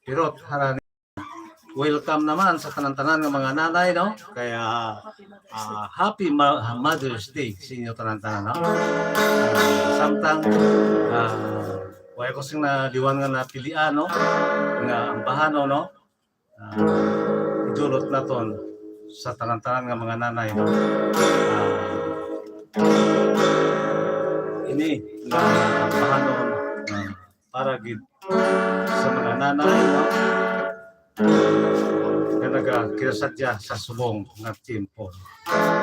Pero harani welcome naman sa tanan-tanan ng mga nanay, no? Kaya happy Mother's Day sa inyo tanan-tanan, no? Samtang wala ko sing naliwan nga napilian, no? Nga ambahano, no? Idulot naton sa tanan-tanan ng mga nanay, no? Ini nga ambahano para gid sa mga nanay, no? Na nagkirasadya sa subong nga tiempo.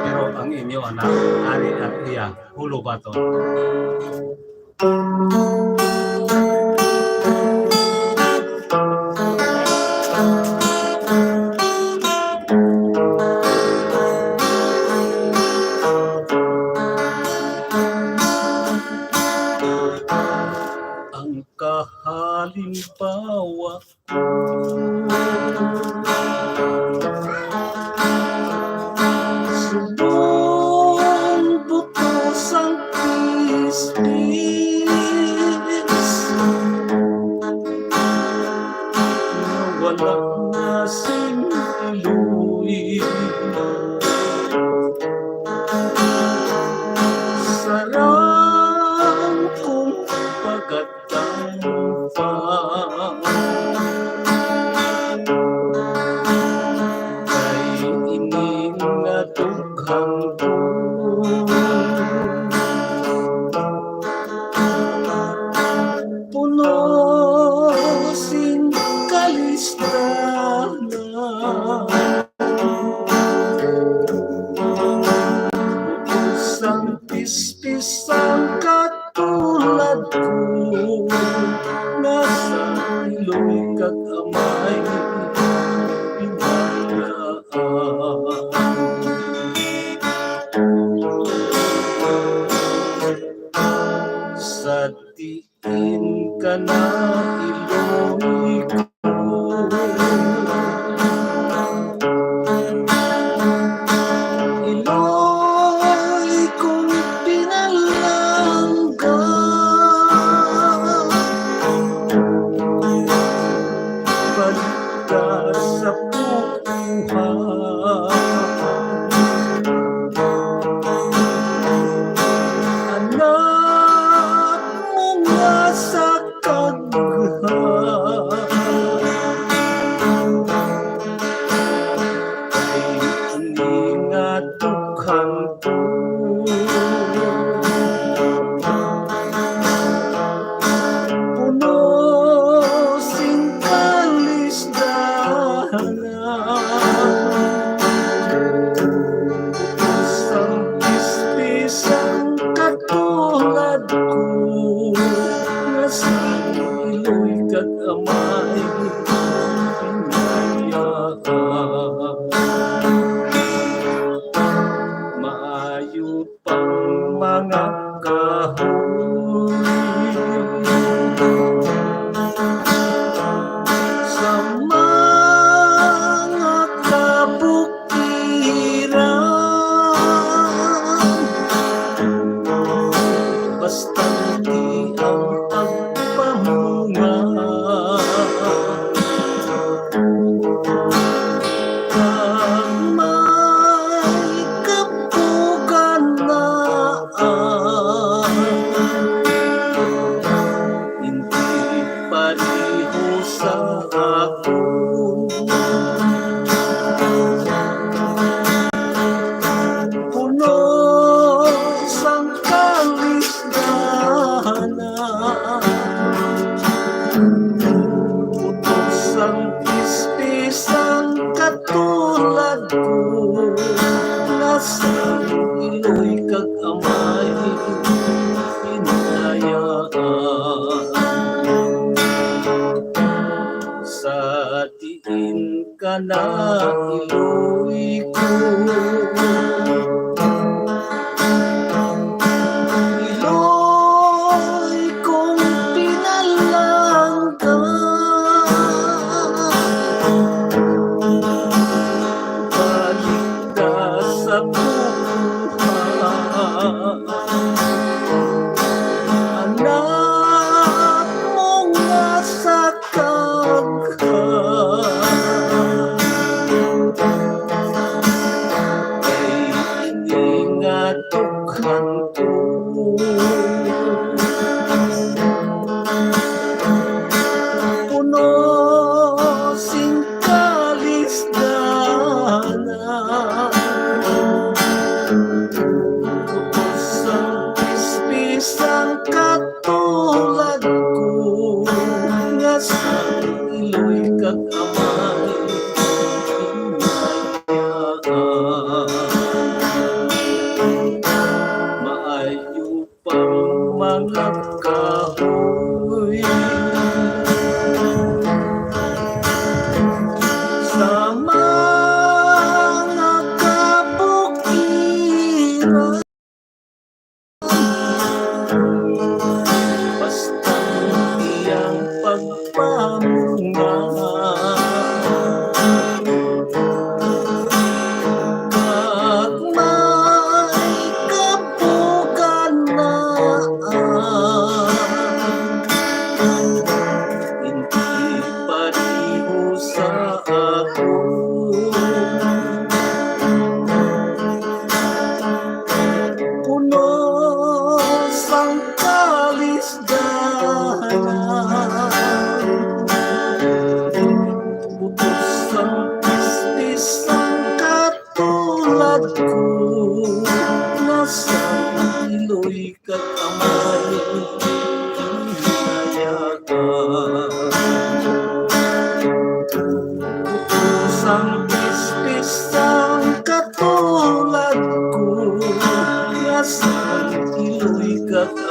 Pero ang inyo anak, ari ang iya, hulo ba to? Ang kahalimbawa subong butos ang pispis wala na siniluwi sarang kong pagkatampang kay ininatughang ko puno sing kalistanan isang pispisang katulad ko nasa iloy kagamay pinayaan sa tiin ka na iloy ko iloy kong pinalangga balik ka sa buhay anak mo nga sa kaghan ay iningatukhan ko puno sing kalisdanan isang pispisang katulad ko nga sa iloy kagamay pinayaan maayo pang mga kahoy sa mga kabukiran basta hindi ang pagpamunga pag may kapugan na hindi pareho sa akong puno sang kalisdanan putos ang pispisang katulad ko nasa iloy kagamay pinayaan sa tiin ka na iloy ko iloy kong pinalangga balik ka sa buhay anak mo nga sa kaghan iloy kag amay maayo pang mga kahoy sa mga kabukiran basta iyang pagpamunga at may kabukan na hindi pariho sa ako puno sang kalisdahan putos ang pisang katulad ko nasa iloy katamay putos ang pisang katulad ko nasa iloy katamay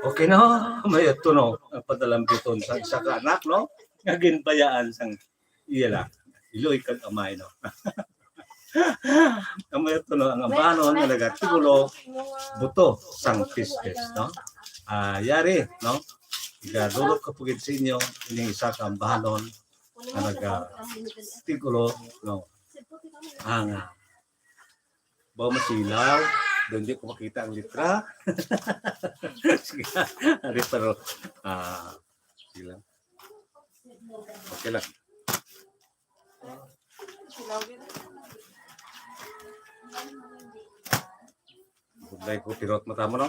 okay no, may ito no, ang padalang biton sa isa ka anak no, nga ginbayaan sang iyala, iloy kag amay no. Ang may ito no, ang ambanon nga nagatigulo buto sang pistes no. Yari no, igadulot ko pugid sa inyo ining isa ka ambanon nga nagatigulo no. Ang bawa masilaw, doon di ko makita ang litra. Sige, hari pero sige lang. Okay lang. Budlay ko pirot mata mo no.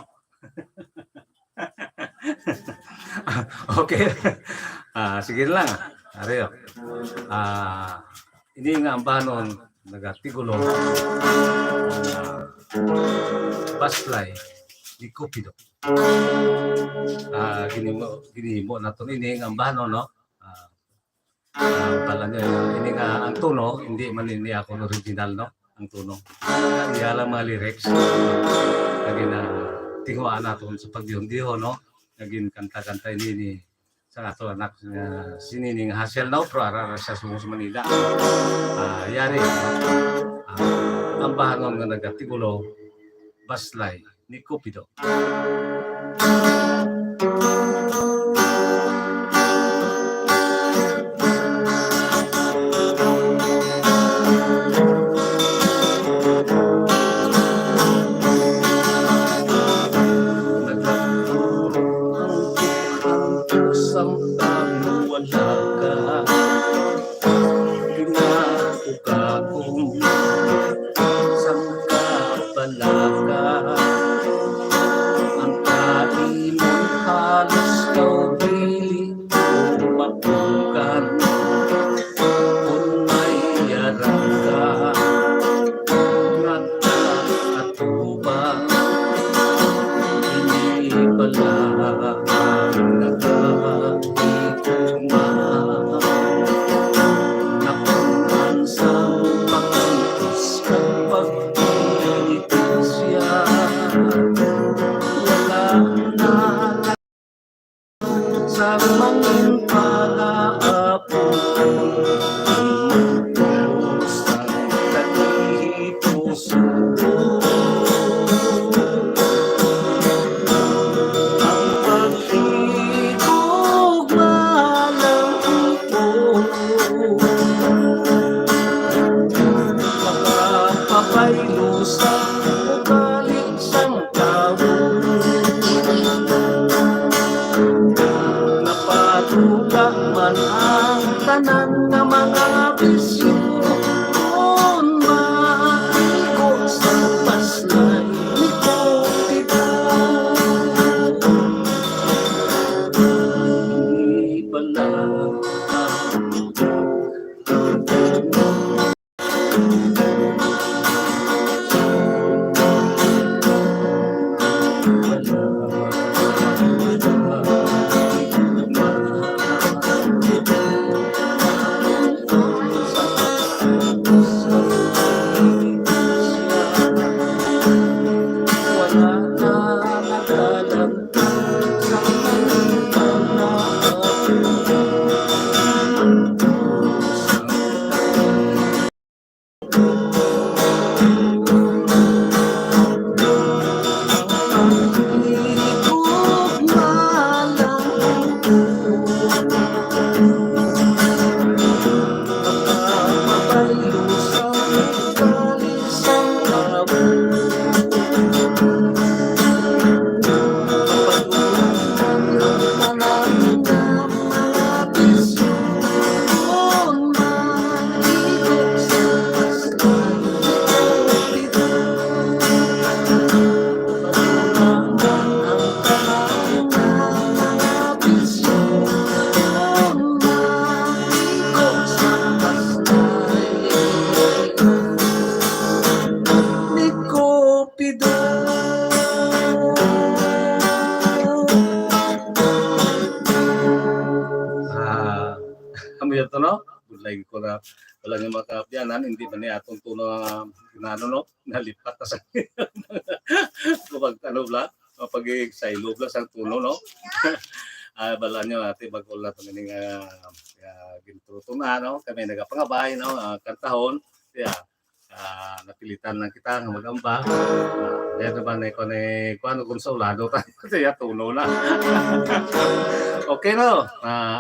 Okay. Sige lang. Ari. Ini nga ambanon nagatigulo baslay di Cupido. Ginimo na ito ini ang ambanon no. Pala niya ini nga ang tuno hindi man ini ako original no ang tuno. Iyala mga lyrics lagi na tinguan naton sa pagdiyon-diyon no. Naging kanta-kanta ini sa ato anak sinining Hassel no pro ara sa Manila. Yari ang bahanon nga nagatigulo baslay ni Cupido. bala. Kami ito no, bulay ko na wala nga makaabyanan, hindi ba niya atong tuno ginano no, nalipat na sa kapag ano bla, pag exile bla sa tuno no. Bala nyo ate bagol na ito nga gintuto na no, kami nagapangabay no, kantahon, napilitan lang kita nga magamba. Yan naman ko ni kuano konsolado tayo kaya tuno na. Okay no,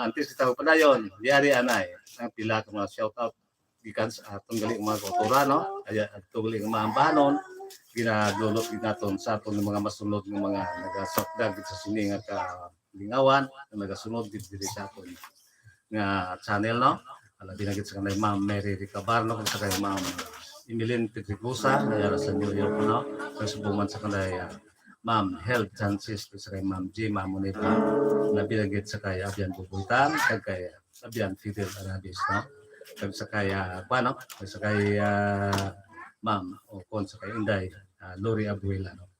antes kita padayon, diari anay, ang pila ka mga shout out gikan sa atong gali mga kultura no, kaya atong gali mga ambanon ginadulot ginaton sa atong mga masunod ng mga nagasakdag sa sini nga ka lingawan, nagasunod diri sa aton nga channel no. Ala dinagit sa kanay Ma'am Mary Ricabarno kung sa kay Ma'am Emilyn Petricusa kaya sa New York no, sa subuman sa kanay Ma'am Health Chances sa kay Ma'am G. Mamonita na binagit sa kay Abian Bubuntan kag kay Abian Fidel Arabis no, kag sa kay paano sa kay Ma'am o kon sa kay Inday Lori Abuela no.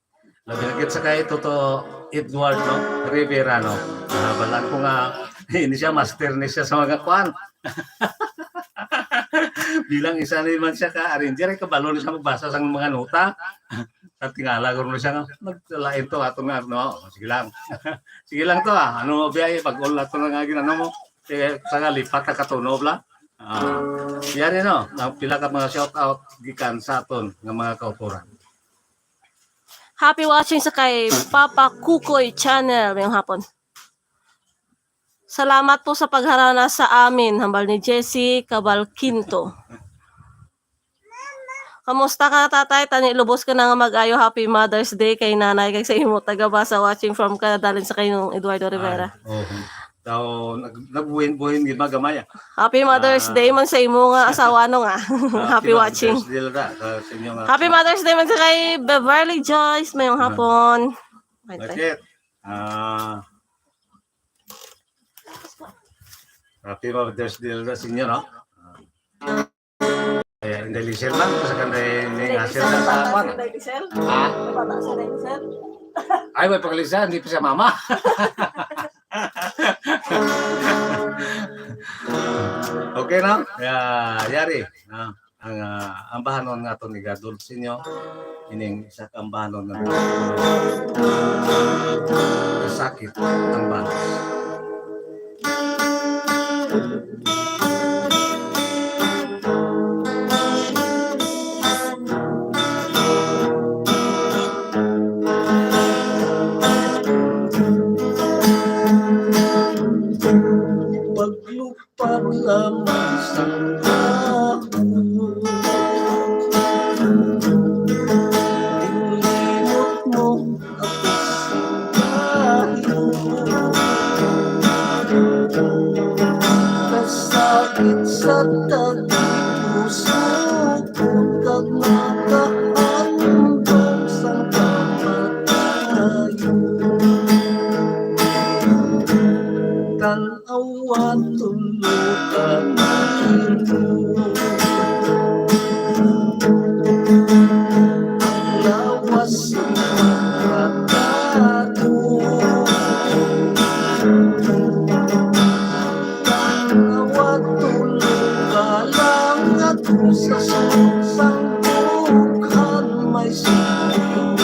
Na binagit sa kay Toto Edward no Rivera no. Balan ko nga ini siya master ni siya sa mga kwan. Bilang isa naman siya ka-arranger ay kabalo na siya magbasa sa mga nota. At tingala ko na siya nagtalain to ato nga no. Sige lang. Sige lang to ano biyahe pag-all na to nga ginano mo. Sa nga lipat ka katunob la. Yan no, pila ka mga shout out gikan sa aton nga mga kauturan. Happy watching sa kay Papa Kukoy Channel ngayong hapon. Salamat po sa pagharana sa amin, hambal ni Jessie Cabalquinto. Kamusta ka tatay? Tani lubos ka na nga mag-ayo. Happy Mother's Day kay nanay kay sa imo taga-basa watching from Canada sa kayong Eduardo Rivera. Daw nagbuhin-buhin gid magamaya. Happy Mother's Day man sa imo nga asawa no nga. Happy watching. Happy Mother's Day man sa kay Beverly Joyce mayong hapon. Bakit? Happy Mother's Day sa inyo no. Kaya hindi lisel lang sa kanday ni hasil sa apan. Ay may paglisa hindi pa siya mama. Okay na? Yari. Ang ambahanon nga ito ni Dulcineo. Ining isa ambahanon nga sakit ang balas. Paglupad lamang sa tao, ilimot mo ako sa kasakit sa tag-puso kag nakahandog sa kamatayo. Tan awan tulukan ito. Ang lawas matado, awat tulukan lang at sa susang bukhan may simento.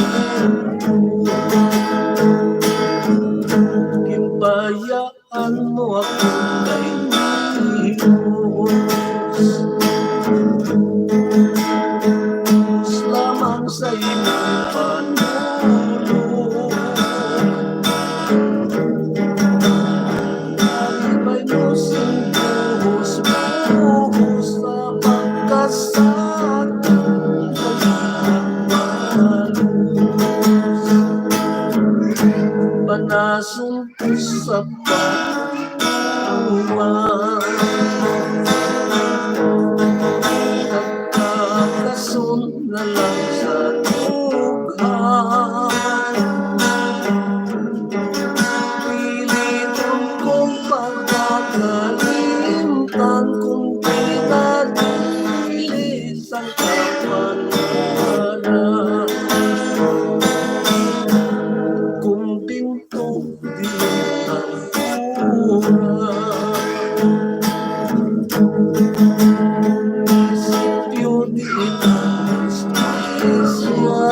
Bayaan mo ako kay Diyos lamang sa iyong panulong. Iba'y musing buhos sa pagkasakit panasun sa pagkuman, nagkakasun na lang sa dughan. Pilitin kong pagkakalimtan kung pinadilis ang kapananan. Kung pinto di ang munisipyo di justisya.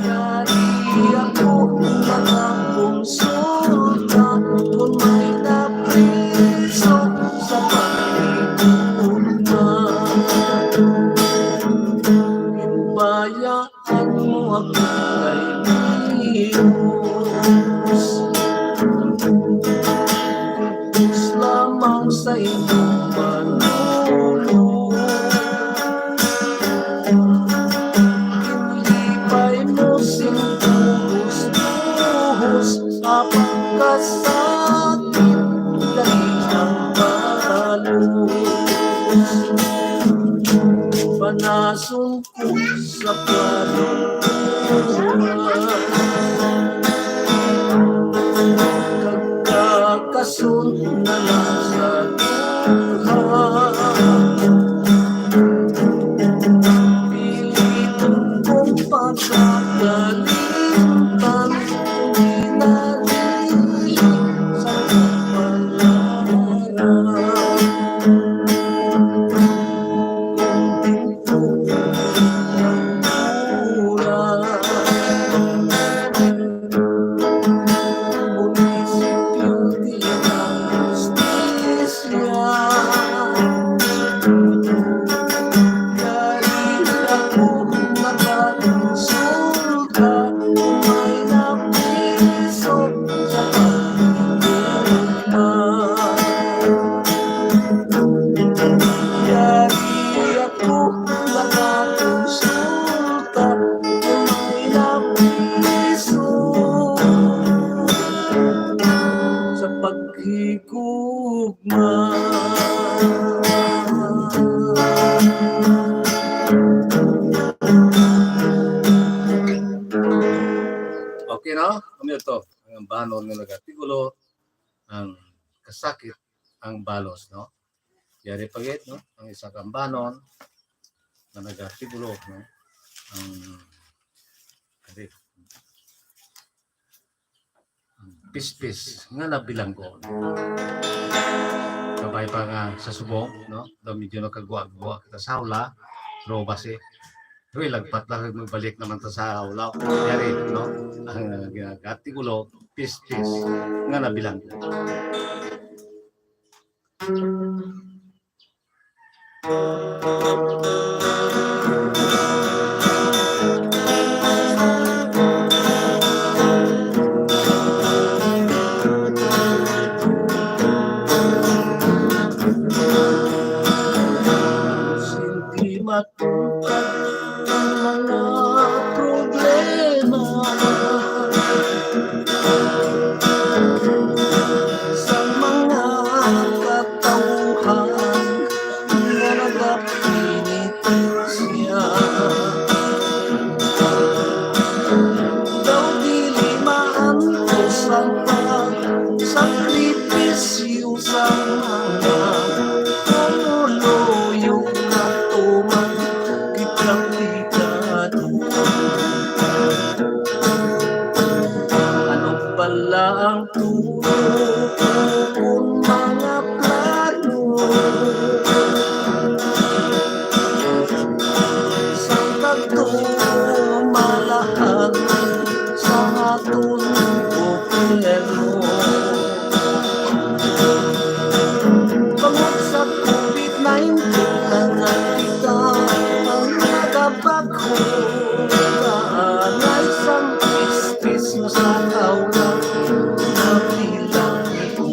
Yari ako nakakonsulta kung may napriso sa pagigugma. Bayaan mo ako kay Diyos, Diyos lamang sa iyong panulong. Inlipay mo buhos sa pagkasakit dahil ang palos. Panasun ko sa panuluan, kagkakasun na lang sa dughan. Pilitin kong pagkakalimtan kung pinadilis sa kapalaran. Paghigugma. Okay no? Ano ito? Ang banon nga nagatigulo, ang kasakit, ang balos, no? Yari pagit, no? Ang isa kang banon na nagatigulo, no? Ang pis-pis nga nabilang ko. Kabay pa nga sa subong, no? Daw medyo nakagwa-gwa kita sa hawla, pero basi, uy, lagpat lang magbalik naman ta sa hawla. Yari, no? Ang ginagati-gulo, pis-pis nga nabilang ko. Matupad ang mga problema sa mga katauhan na nagapili sakripisyo sa mga pumuluyo na tuman kitang-kitado. Ano pala ang turo kung mga plano sa pagtumalahan sa aton gobyerno? Bangod sa COVID-19 na kita ang nagabagho na isang pispis mo sa kaulang na bilang ito.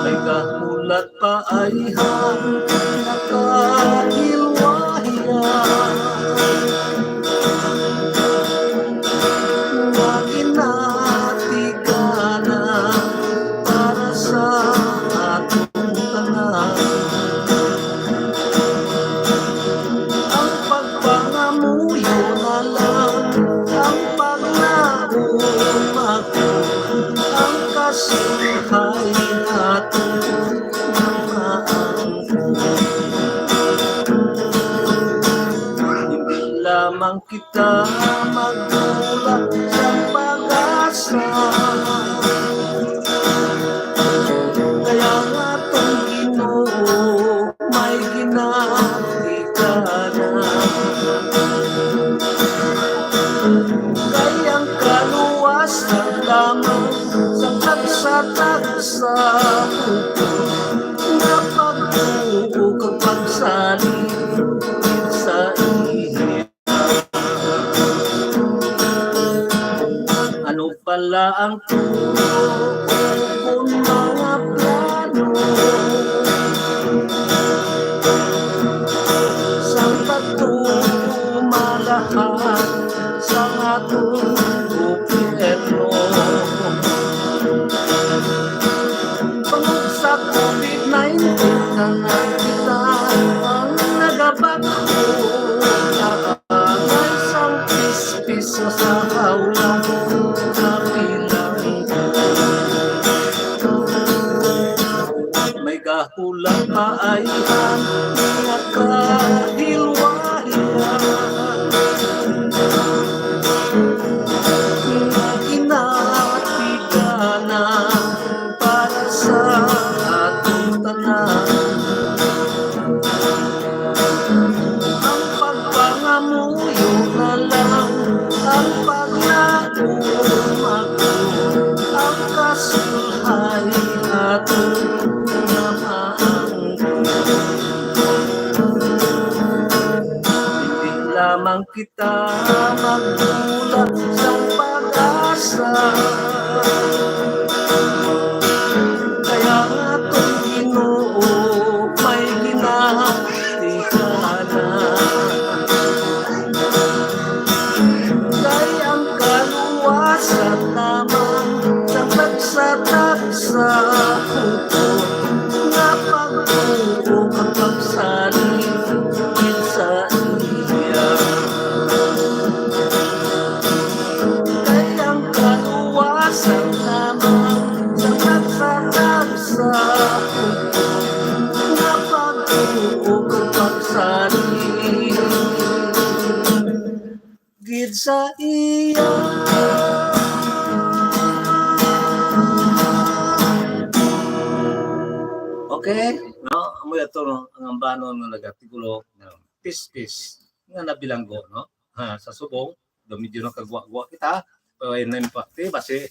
May kahulat pa ay nakahilwahiya na ginatiganan para sa atong tanan. Ang pagpangamuyo na lang ang pagnaumako, ang kasihay atong namaangko. Hindi lamang kita magtulak sa pag-asa, kaya nga tong Ginoo may ginatiganan. Kayang kaluwasan lamang sa tagsa-tagsa na pagbuo kag pagsalig sa ihip. Ano pala ang turo kung mga plano sa pagtumalahan sa atong gobyerno? Bangod sa COVID-19 na kita ang nagabagho na isang pispis sa hawlang na bilang ito. May kahulat pa ay nakahilwahiya na ginatiganan para sa atong tanan. Ang pagpangamuyo na lang ang pagnaumako, ang kasulhay atong namaangko. Hindi lamang kita magtulak sa pag-asa, kaya nga tong Ginoo may ginatiganan. Kayang kaluwasan lamang sa tagsa-tagsa na pagbuo kag pagsalig sa iya. Kayang kaluwasan lamang sa tagsa-tagsa na pagbuo kag pagsalig gid sa iya. Okay, no, amo ito no, ang ambanon nga nagatigulo ng pispis nga nabilanggo no. Sa subong, do medyo nakagwa-gwa kita, paway na impakte base.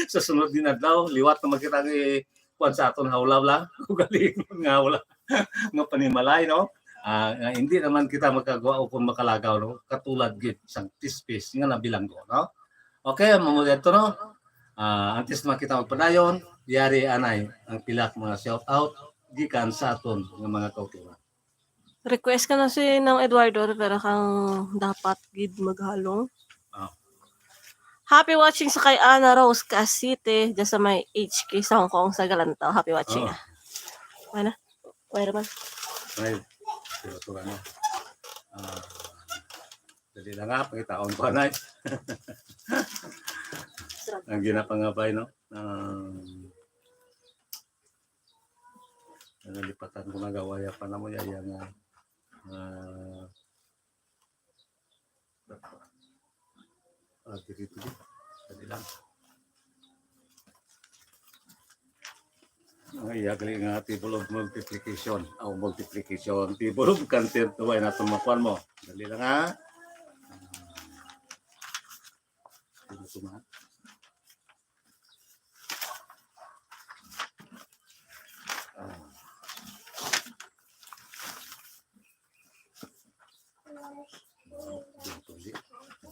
Sa sunod din adlaw, liwat na magkita ng kuan sa aton hawlaw lang, ugaling nga wala nga panimalay no. Hindi naman kita magkagawa o kung makalagaw no, katulad gid isang pispis nga nabilanggo no. Okay, amo ito no. Antes makita magpadayon, yari anay ang pilak mga shout out gikan sa aton nga mga kauturan. Request ka na si ng Eduardo pero kang dapat gid maghalong. Happy watching sa kay Ana Rose Casite dyan sa may HK sa Hong Kong sa Galantaw. Happy watching. Ano? Wait naman. Ay, ito na. Dali lang nga, pagkitaon ko na. ang ginapangabay, no? Nalipatan ko na gawaya pa na mo yan nga dito tadi lang ang iyagali nga table of multiplication table of content tuway na tumakuan mo dali lang ha tuma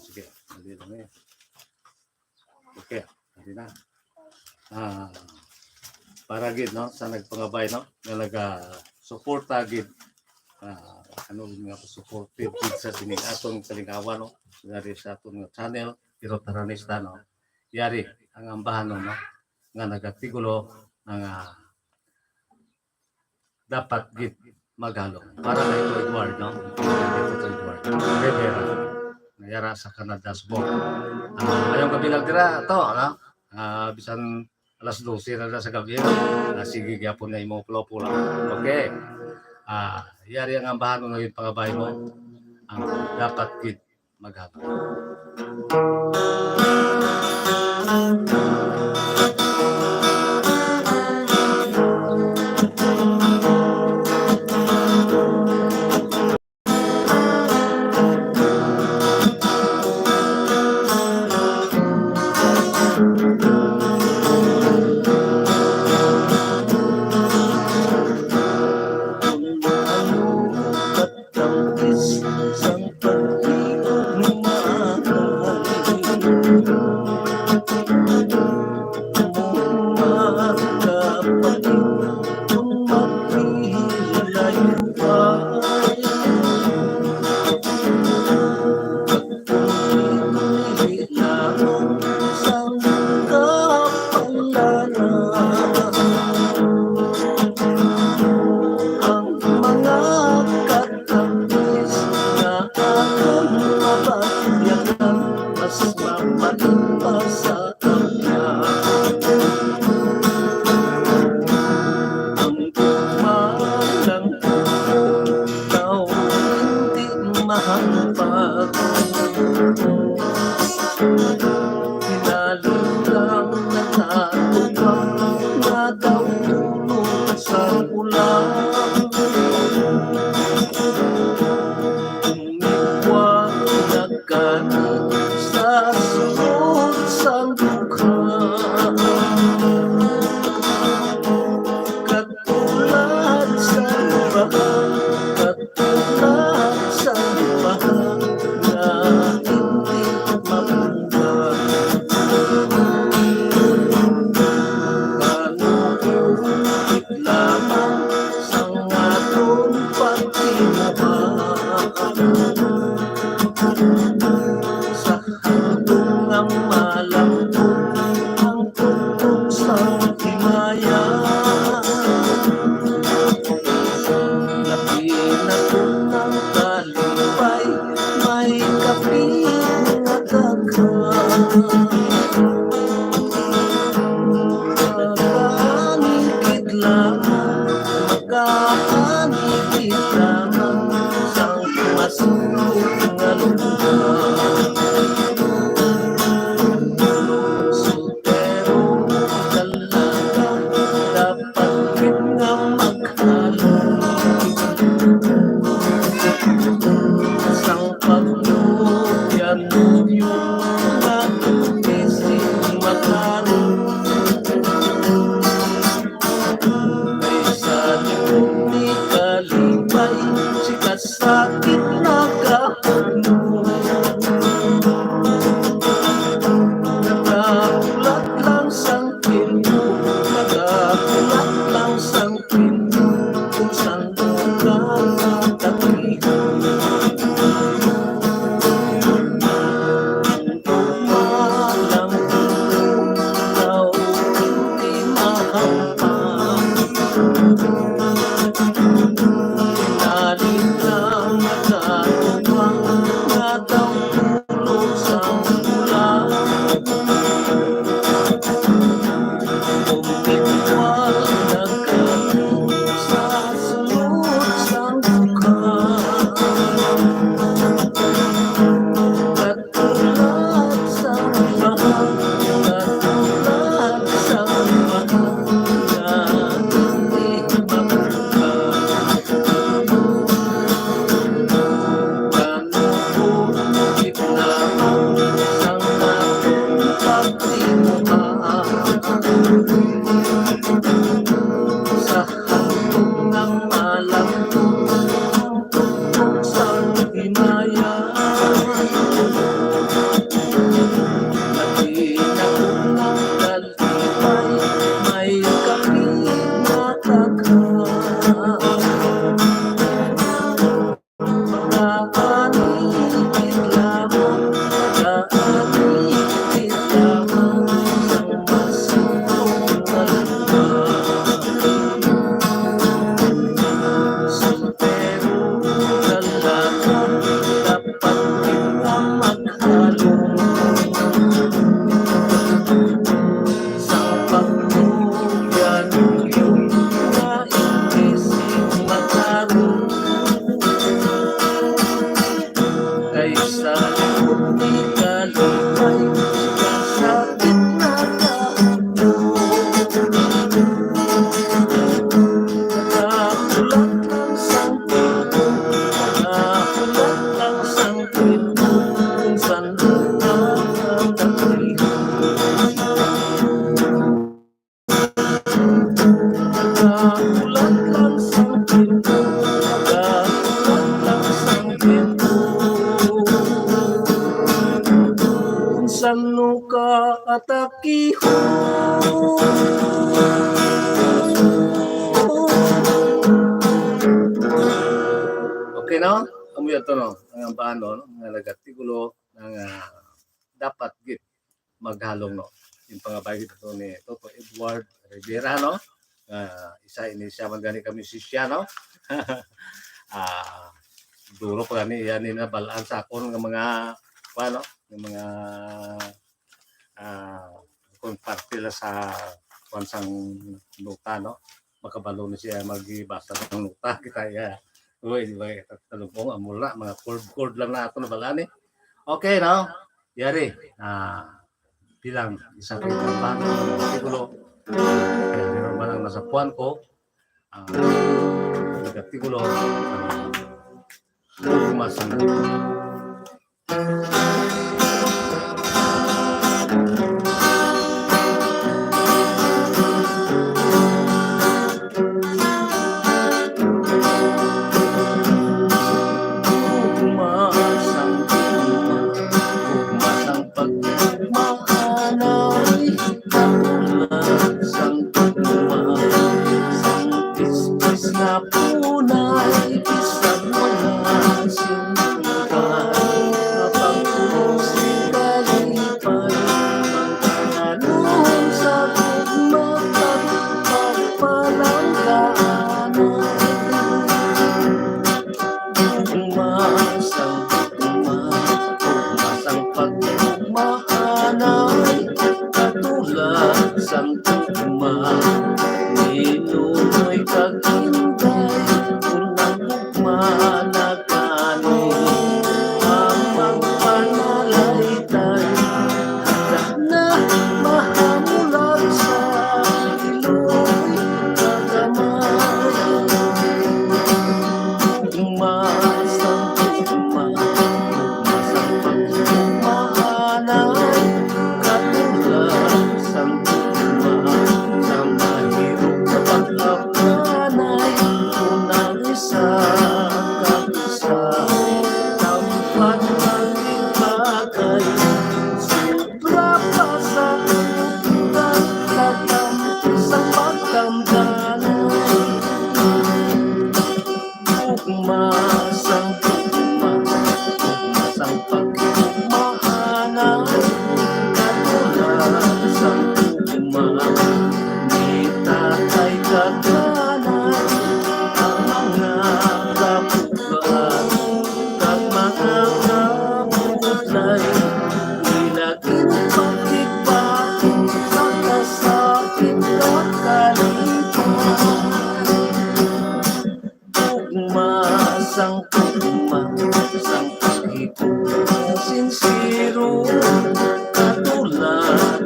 sige, dali lang eh. Okay, dali na. Para gid no sa nagpangabay no nga naga-support gid ano nga supportive gid sa sini atong kalingawan no dari sa atong channel pero taranista no yari ang ambahan no nga nagatigulo nga dapat gid magalong para kay Edward no ito Edward Rivera nayara sa Canada's Board. Ayong kabilang dira to ano bisan alas 12 na sa gabi sige gyapon na imo pulo-pulo okay yari ang ambahan ng yung pangabay mo ang dapat gid maghapon. Sang pagluyan yung nag-isip katulad sa mahalaga di mapagkat kanubulit lamang sang atong pagtimuhaan sa hantong ng malambot sa himayan pati na unang dalipay may kami nataghan kaanipit lamang kaanipit lamang sang masintong soltero dalaga dapat kita maghalong sa pagtugyan yung naisip magkaroon ay sa likod ni kalipay sa gitna nakakulat lang sang pinto nakakulat lang sang pinto kung saan nakakatagrihan nakakulat lang sang pinto nakakulat lang sang pinto kung saan nakaatakiho okay no? Amoy ito no? Ang paano no? Nga nagatigulo ng dapat git maghalong no? Yung pangabay ito ni Toto Edward Rivera no? Isa ini siya man gani kami sisya no? Duro pa gani yan na balaan sa akon ng mga paano? Ng mga kung parte la sa kwansang nota no? Makabalo na siya magbasa ng nota kita ya. Uy, di ba talubong amula mga chord lang na ato na balaan eh. Okay no? Yari. Bilang isang trabaho ng tigulo. Kaya meron ba nang nasa puwan ko? Tigulo. Kumasang. Pagmahanay katulad sang tugma sang pispis na punay bisan mga sintay napagtulong si kalipay magkananon sa tugma at pagpalanggaan umasang pagmahanay katulad sang tugma ninunoy kaginday unang ugma nagani ang pagpanalaytay hanggang na mahamulat sa iloy kagamay umasang tugma umasang pagmahanay katulad sang tugma sa mahirap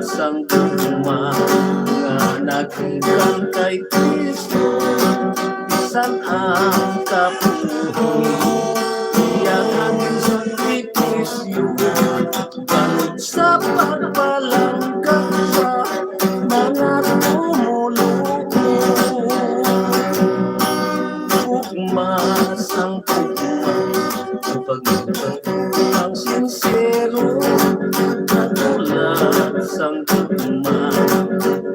sang tugma nga nagikan kay Kristo bisan ang kapuhi iyang naging sakripisyo banod sa pagbalanggang sa mga tumulong tugma sang tugma ang pagmutang ang sincero katulad sang tugma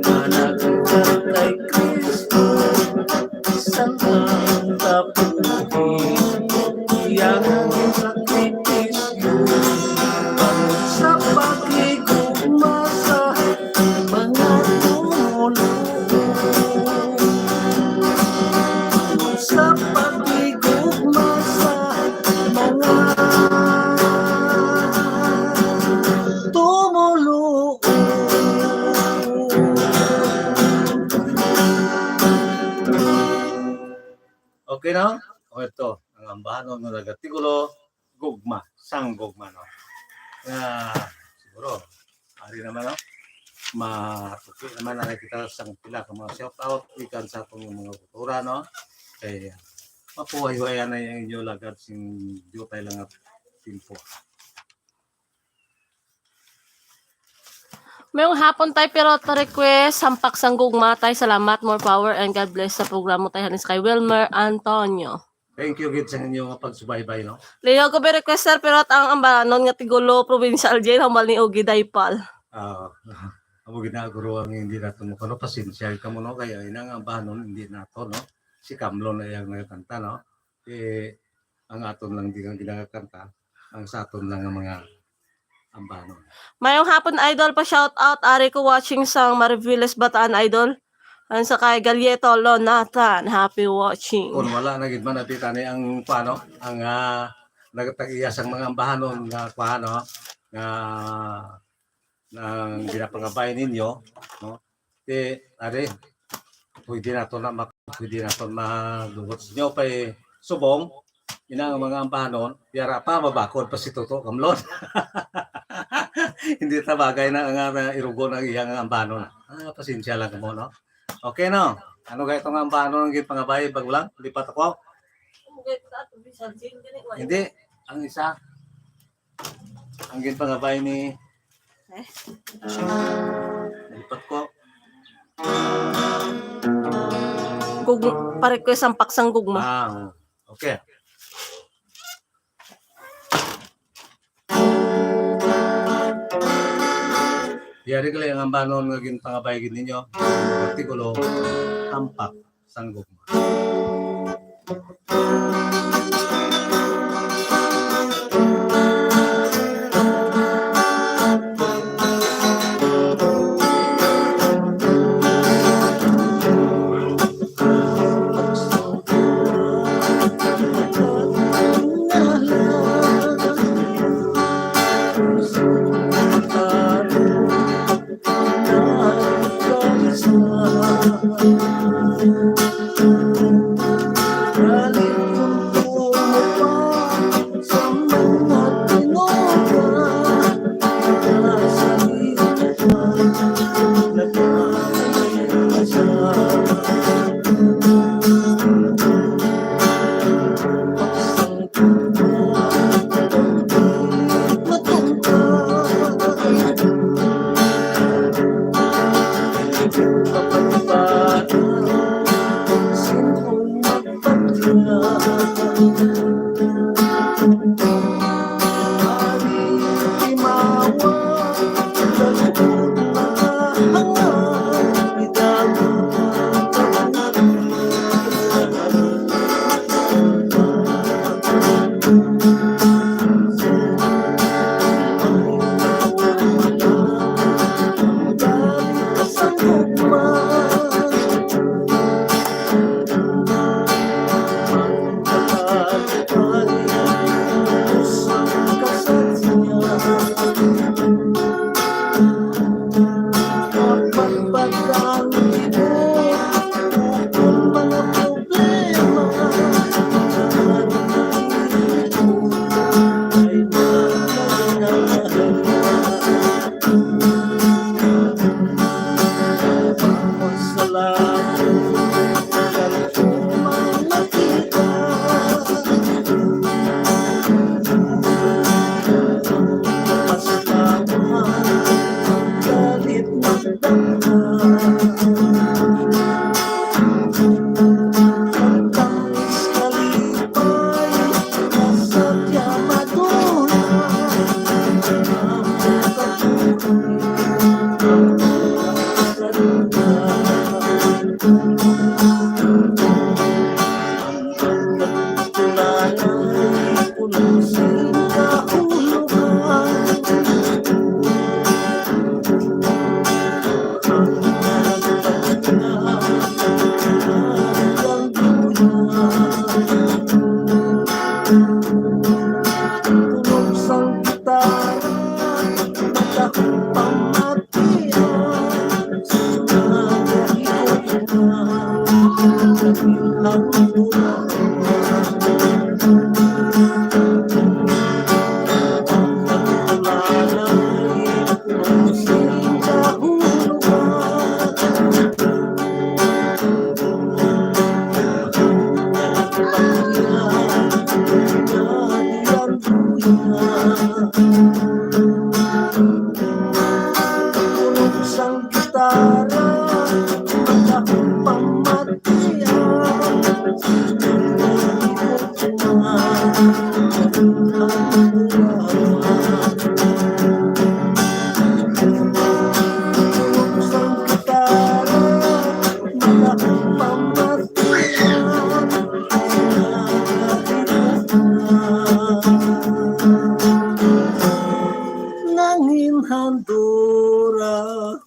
nga nagiging kay Kristo isang ang kapuhi iyang naging sakripisyo bangon sa pakigugma sa mga tumulong sa pakigugma sa mga tumulong. Okay na? O ito, ang ambahanon ng nagatigulo, gugma, sang gugma, no? Siguro, ari naman, no? Matuki naman na kita sang pila ka mga shout-out, ikan sa itong mga kultura, no? Kaya, mapuhay-huhayan na yung inyo lagad sing jutay lang at timpo. Mayong hapon tayo pero to request sampak sang gugma tayo. Salamat, more power and God bless sa programa tayo hanis kay Wilmer Antonio. Thank you, Gid, sa inyong pagsubaybay, no? Liyo ko be request sir pero ang ambanon nga tigulo provincial jail hambal ni Ogi Daypal. Amo ginaguro ang hindi nato mo kano pasensya ka mo, no? Kaya inang ambahanon hindi nato, no? Si Kamlon na yung nagkanta, no? Ang aton lang di kang ginagakanta, ang sa aton lang ang mga ambahanon. Mayong hapon idol pa shout out ari ko watching sang Mariviles Bataan idol. Ang sa kay Galieto Lonatan, happy watching. Kung wala na gid man natita ni ang paano ang nagtag-iya sang mga ambahanon nga paano nga nang ginapangabay ninyo, no? Ari pwede na to madugot nyo pa subong inang mga ambahanon yara pa mabakod pa si Toto Kamlon. Hindi ta bagay na nga irugo ng iyang ambahanon. Pasensya lang mo, no? Okay, no? Ano kaya itong ambahanon ng pangabay bagulang? Lipat ako? Hindi. Ang isa. Ang pangabay ni lipat ko. Pa-request ang paksang gugma. Okay. Yari kali ang ambanon nga pangabay gid ninyo. Artikulo hampak sang gugma. Sa gitara, nangin handurawan.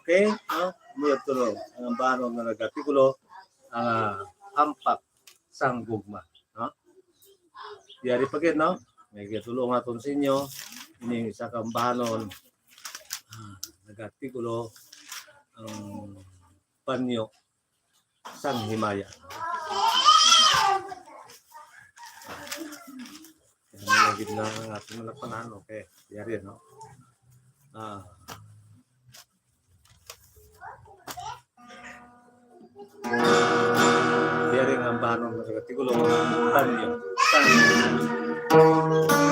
Okay, no? Muyag tulo ang banon nga nagatikulo ang ampak sang gugma, no? Diari pagit, no? May gatulo nga ton sinyo ini isa kang banon nagatikulo ang panyo sang himaya. Yan ang na ang ating malapanan, okay? Diari, no? Diari ang banon nga nagatikulo ang panyo sang himaya. Oh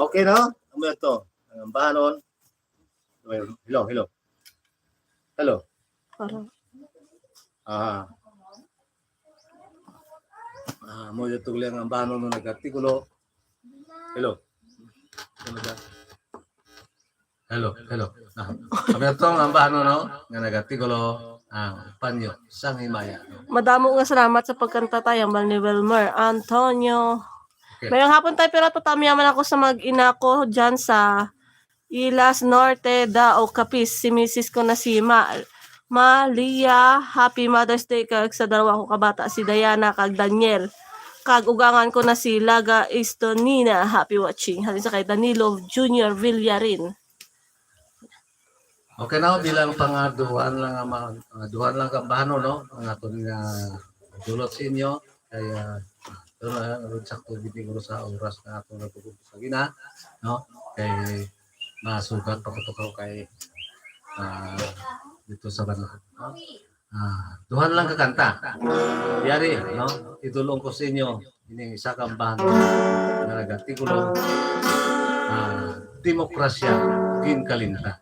Okay no? Ano ito? Ang bahanon. Hello, hello. Hello. Parang Ah. Mo ito lang ang bahanon ng nag-artikulo. Hello. Hello, hello. Kami ito ang bahanon no? Nga nag-artikulo ang panyo sang himaya. madamo nga salamat sa pagkanta tayo, ni Wilmer Antonio. Okay. Mayang hapon tayo, pero tutamiyaman ako sa mag-ina ko dyan sa Ilas Norte, Dao, Capiz. Si Mrs. ko na si Malia. Happy Mother's Day kag sa dalawa ko kabata, si Diana kag Daniel. Kag ugangan ko na si Laga Estonina. Happy watching. Halin sa kay Danilo Junior Villarin. Okay na, bilang pangaduhan lang duhan lang ka bahanon no? Ang aton nga dulot sa inyo. Kaya ito na sakto gitiguro sa oras na ato nagpupunta sa gina, no? Kay masugat pa ko kay dito sa banla. No? Duhan lang ka kanta. Yari, no? Idulong ko sa inyo ining isa kang bahanon nga nagatigulo demokrasya ginkalinta.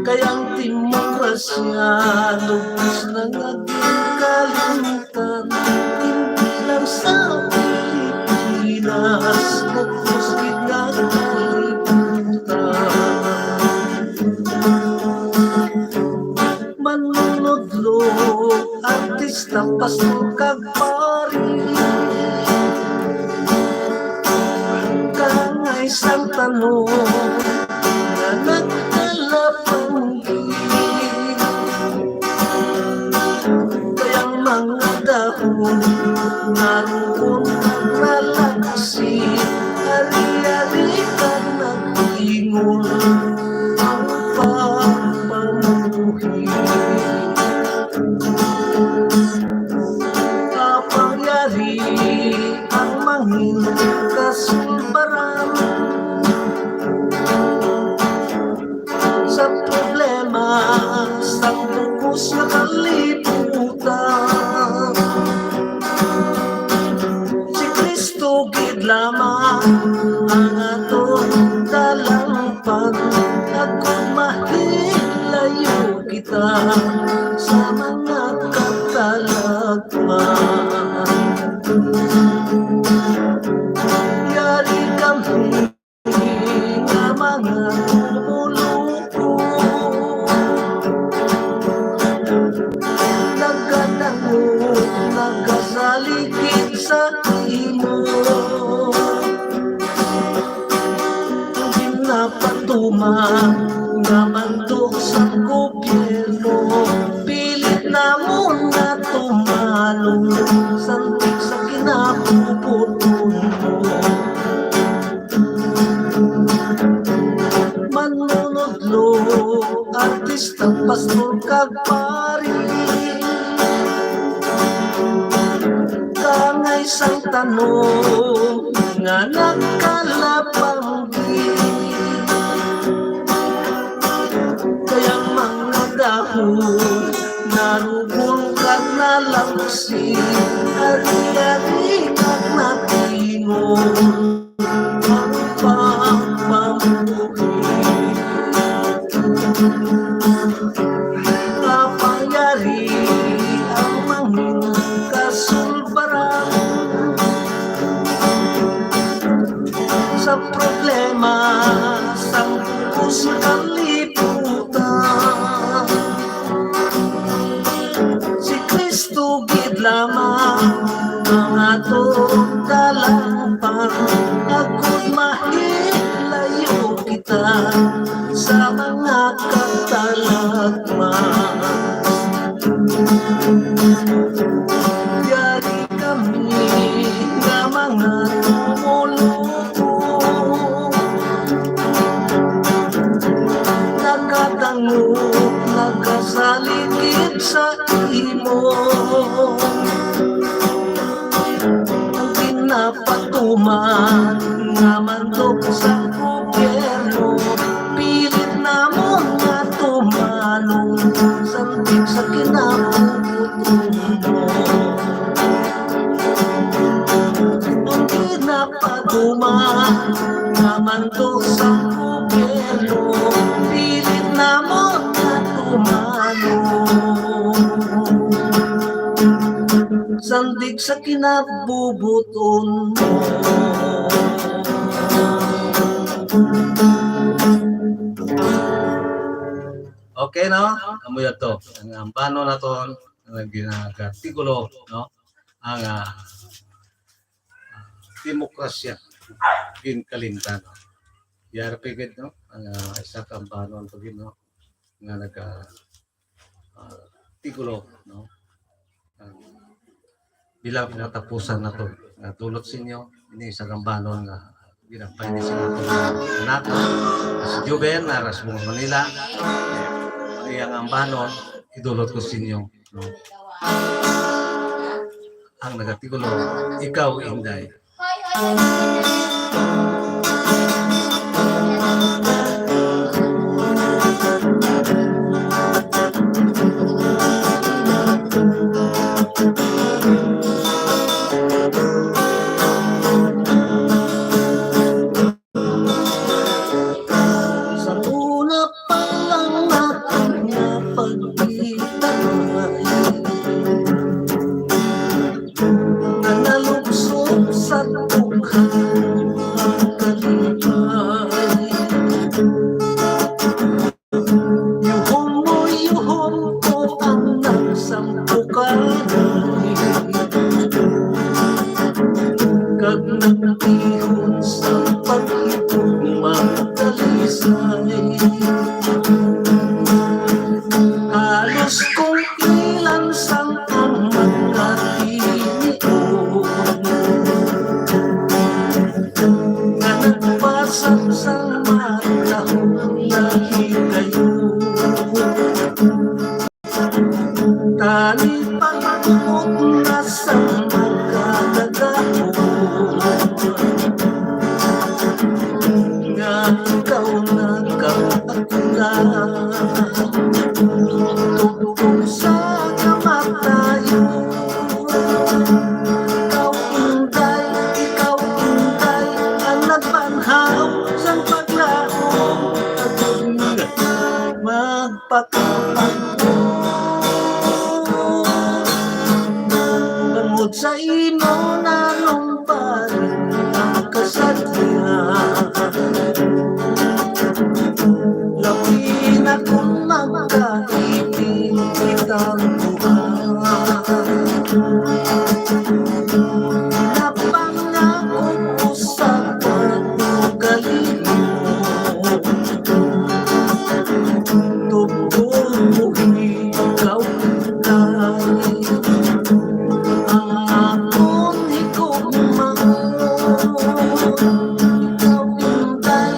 Kayang demokrasya lubos na naging kalimutan, hindi lang sa Pilipinas, lubos kinakalimutan. Manunodlo, artista, pastor, kag pari, kang isang tanong na nagkalapanggi. Kayang mga dahon naroon nalaksi, ari-ari ka nag-ingon ang pagpamuhi. Kapangyari ang mangin kasulbaran sa problema sa bukos na kalibutan. Si Kristo gid lamang ang atong dalampan, agud mahilayo kita sa mga katalagman. Yari kami nga mga lumuluko, nagkatango, nagkasaligid sa imo, hindi napatuma nga mandok sa gobyerno, pilit namon na tumalong santik sa kinapuputon mo. Manunodlo, artista, pastor, kag pari, kang isang tanong nga nagkalapanggi. Kayang mga dahon narugol kag nalaksi, ari-ari kag natingon ang pagpamuhi. Kapangyari ang mangin kasulbaran sa problema sa bukos kalibutan. Si Kristo gid lamang ang atong dalampan, agud mahilay paduman nga mandok sa gobyerno, pilit na mo nga tumalong sandig sa kinabubuton mo. Hindi na paduman nga mandok sa gobyerno, pilit na mo nga tumalong sandig sa kinabubuton mo. Okay, no? Amo yan to. Ang paano na to, ang ginag-artikulo, no? Ang demokrasya, ginkalimtan. Yara pigid, no? Ang isa kang paano ang pagin, no? Nga nag-artikulo, no? Bilang pinatapusan na to, natulot sa inyo, ini sa gambanon nga ginapay ni sa anak, si Juben, na Rasmong Manila, iyang ambanon, idulot ko sa inyo. No? Ang nagatigulo, ikaw, Inday. Halos kung ilan sang ang mga tinion nga nagpasap sa matahong nahigayon. Tali pagkakot na sa magkagagahon nga ikaw nagkakakula tugtog sa kamatayon. Ikaw Inday, ang nagbanhaw sa paglaong magpakapagpo. Bangod sa imo na lumparin ang kasadya, labi na kung magkaibig kitang buhay. Napangako ko sa pag-ugali mo, tubuhin ikaw Inday. Ang akong higugmang, ikaw Inday,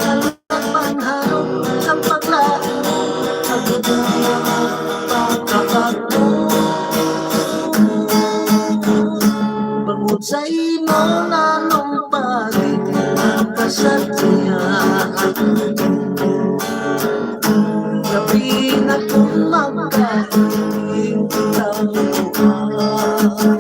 ang nagbanhaw sa paglaong pagkakagpo. Bangod sa imo na lumparin ang kasadya, gabi na kung magkaibig kitang buhay.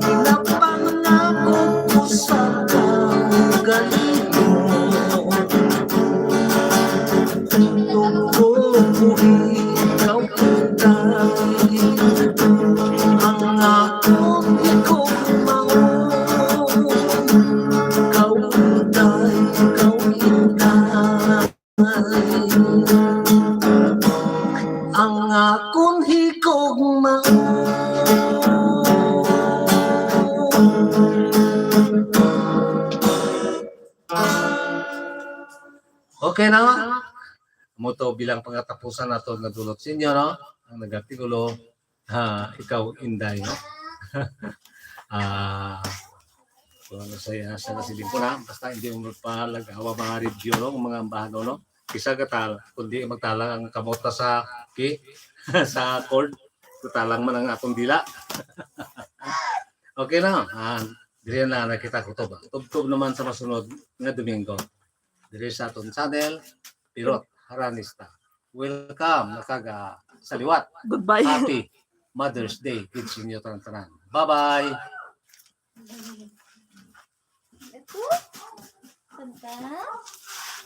Pinapangako ko sa kaugali mo, tubuhin ikaw Inday. Ang akong higugmang, ikaw Inday. Ang akong higugmang. Okay na nga. Mo to bilang pangatapusan nato nga dulot sa inyo, no? Ang nagatigulo, ikaw Inday, no? Kung ano saya sa nasilin ko na, basta hindi mo magpalagawa mga review, no? Mga ambahano, no? Kisa katal, kundi magtala ang kamota sa sa cord, Kutalang man ang atong dila. Okay na. Dili na nakita ko to ba. Tubtob naman sa masunod nga Domingo. Dili sa atong channel, Pirot Haranista. Welcome nakaga sa liwat. Goodbye. Happy Mother's Day kids inyo tanan. Bye-bye. Ito? Ganda.